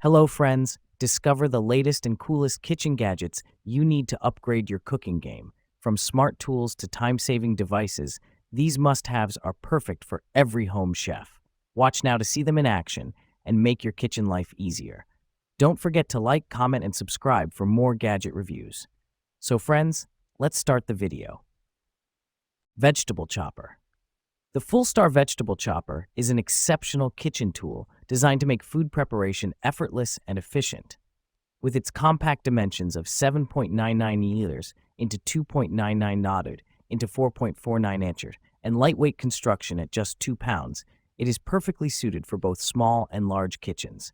Hello, friends. Discover the latest and coolest kitchen gadgets you need to upgrade your cooking game. From smart tools to time-saving devices, these must-haves are perfect for every home chef. Watch now to see them in action and make your kitchen life easier. Don't forget to like, comment, and subscribe for more gadget reviews. So, friends, let's start the video. Vegetable Chopper. The Full-Star Vegetable Chopper is an exceptional kitchen tool designed to make food preparation effortless and efficient. With its compact dimensions of 7.99 liters into 2.99 knotted into 4.49 inches and lightweight construction at just 2 pounds, it is perfectly suited for both small and large kitchens.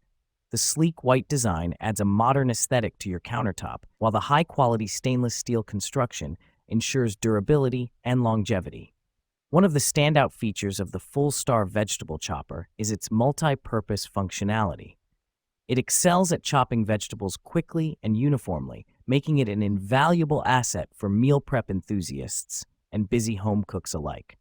The sleek white design adds a modern aesthetic to your countertop, while the high-quality stainless steel construction ensures durability and longevity. One of the standout features of the Full-Star Vegetable Chopper is its multi-purpose functionality. It excels at chopping vegetables quickly and uniformly, making it an invaluable asset for meal prep enthusiasts and busy home cooks alike.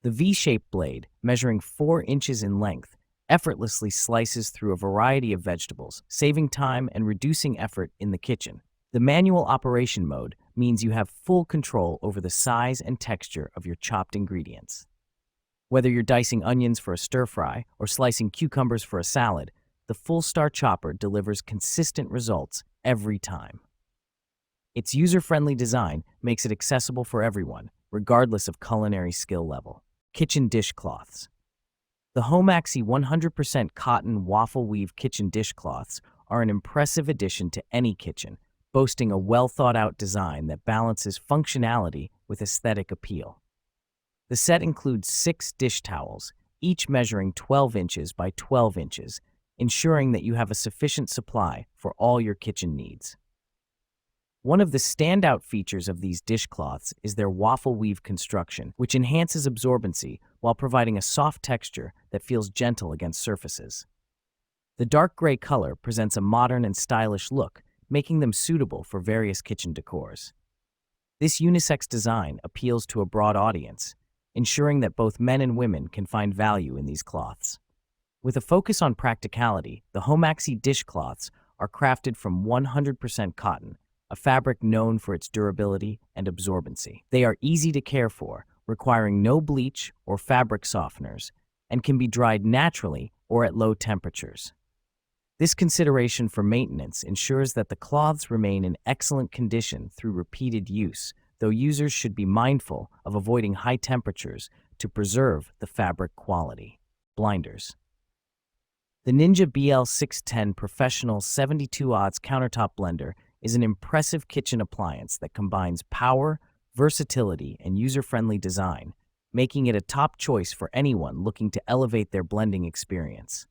The V-shaped blade, measuring 4 inches in length, effortlessly slices through a variety of vegetables, saving time and reducing effort in the kitchen. The manual operation mode means you have full control over the size and texture of your chopped ingredients. Whether you're dicing onions for a stir-fry or slicing cucumbers for a salad, the Full-Star Chopper delivers consistent results every time. Its user-friendly design makes it accessible for everyone, regardless of culinary skill level. Kitchen dishcloths. The Homaxi 100% cotton waffle weave kitchen dishcloths are an impressive addition to any kitchen, boasting a well-thought-out design that balances functionality with aesthetic appeal. The set includes 6 dish towels, each measuring 12 inches by 12 inches, ensuring that you have a sufficient supply for all your kitchen needs. One of the standout features of these dishcloths is their waffle weave construction, which enhances absorbency while providing a soft texture that feels gentle against surfaces. The dark gray color presents a modern and stylish look, making them suitable for various kitchen decors. This unisex design appeals to a broad audience, ensuring that both men and women can find value in these cloths. With a focus on practicality, the Homaxi dishcloths are crafted from 100% cotton, a fabric known for its durability and absorbency. They are easy to care for, requiring no bleach or fabric softeners, and can be dried naturally or at low temperatures. This consideration for maintenance ensures that the cloths remain in excellent condition through repeated use, though users should be mindful of avoiding high temperatures to preserve the fabric quality. Blinders. The Ninja BL610 Professional 72-Odds Countertop Blender is an impressive kitchen appliance that combines power, versatility, and user-friendly design, making it a top choice for anyone looking to elevate their blending experience.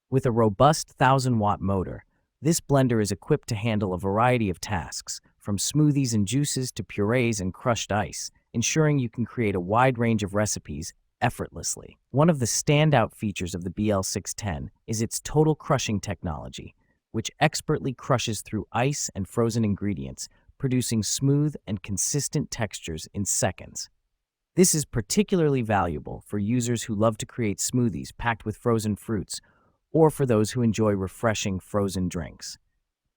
With a robust 1,000-watt motor, this blender is equipped to handle a variety of tasks, from smoothies and juices to purees and crushed ice, ensuring you can create a wide range of recipes effortlessly. One of the standout features of the BL610 is its total crushing technology, which expertly crushes through ice and frozen ingredients, producing smooth and consistent textures in seconds. This is particularly valuable for users who love to create smoothies packed with frozen fruits, or for those who enjoy refreshing frozen drinks.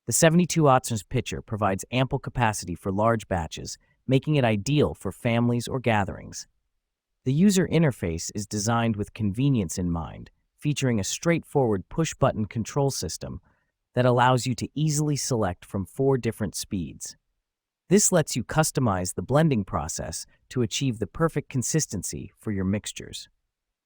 The 72-ounce pitcher provides ample capacity for large batches, making it ideal for families or gatherings. The user interface is designed with convenience in mind, featuring a straightforward push-button control system that allows you to easily select from 4 different speeds. This lets you customize the blending process to achieve the perfect consistency for your mixtures.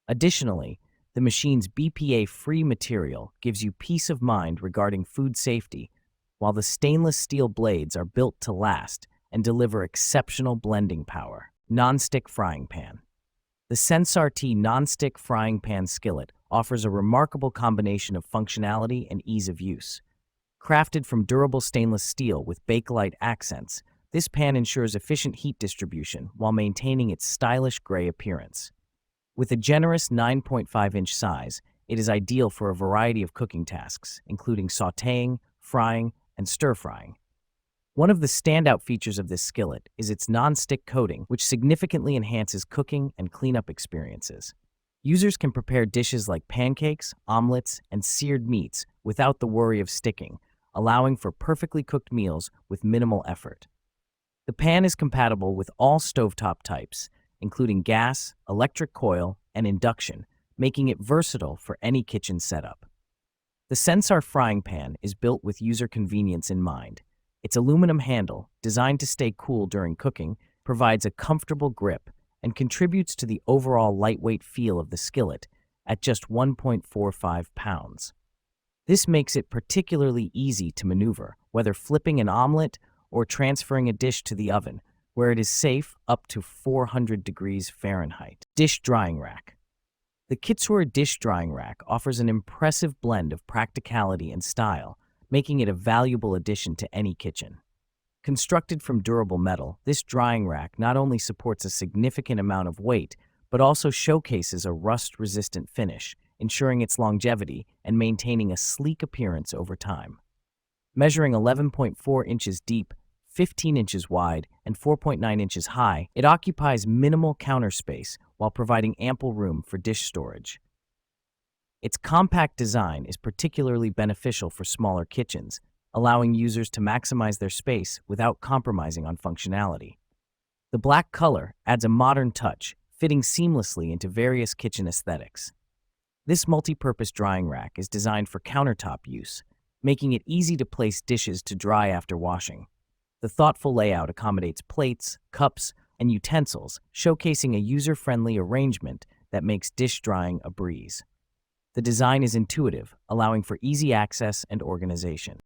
Additionally, the machine's BPA-free material gives you peace of mind regarding food safety, while the stainless steel blades are built to last and deliver exceptional blending power. Non-stick frying pan. The Sensar-T non-stick frying pan skillet offers a remarkable combination of functionality and ease of use. Crafted from durable stainless steel with Bakelite accents, this pan ensures efficient heat distribution while maintaining its stylish gray appearance. With a generous 9.5-inch size, it is ideal for a variety of cooking tasks, including sautéing, frying, and stir-frying. One of the standout features of this skillet is its non-stick coating, which significantly enhances cooking and cleanup experiences. Users can prepare dishes like pancakes, omelets, and seared meats without the worry of sticking, allowing for perfectly cooked meals with minimal effort. The pan is compatible with all stovetop types, including gas, electric coil, and induction, making it versatile for any kitchen setup. The Sensar frying pan is built with user convenience in mind. Its aluminum handle, designed to stay cool during cooking, provides a comfortable grip and contributes to the overall lightweight feel of the skillet at just 1.45 pounds. This makes it particularly easy to maneuver, whether flipping an omelet or transferring a dish to the oven, where it is safe up to 400 degrees Fahrenheit. Dish drying rack. The Kitsura dish drying rack offers an impressive blend of practicality and style, making it a valuable addition to any kitchen. Constructed from durable metal, this drying rack not only supports a significant amount of weight, but also showcases a rust-resistant finish, ensuring its longevity and maintaining a sleek appearance over time. Measuring 11.4 inches deep, 15 inches wide, and 4.9 inches high, it occupies minimal counter space while providing ample room for dish storage. Its compact design is particularly beneficial for smaller kitchens, allowing users to maximize their space without compromising on functionality. The black color adds a modern touch, fitting seamlessly into various kitchen aesthetics. This multi-purpose drying rack is designed for countertop use, making it easy to place dishes to dry after washing. The thoughtful layout accommodates plates, cups, and utensils, showcasing a user-friendly arrangement that makes dish drying a breeze. The design is intuitive, allowing for easy access and organization.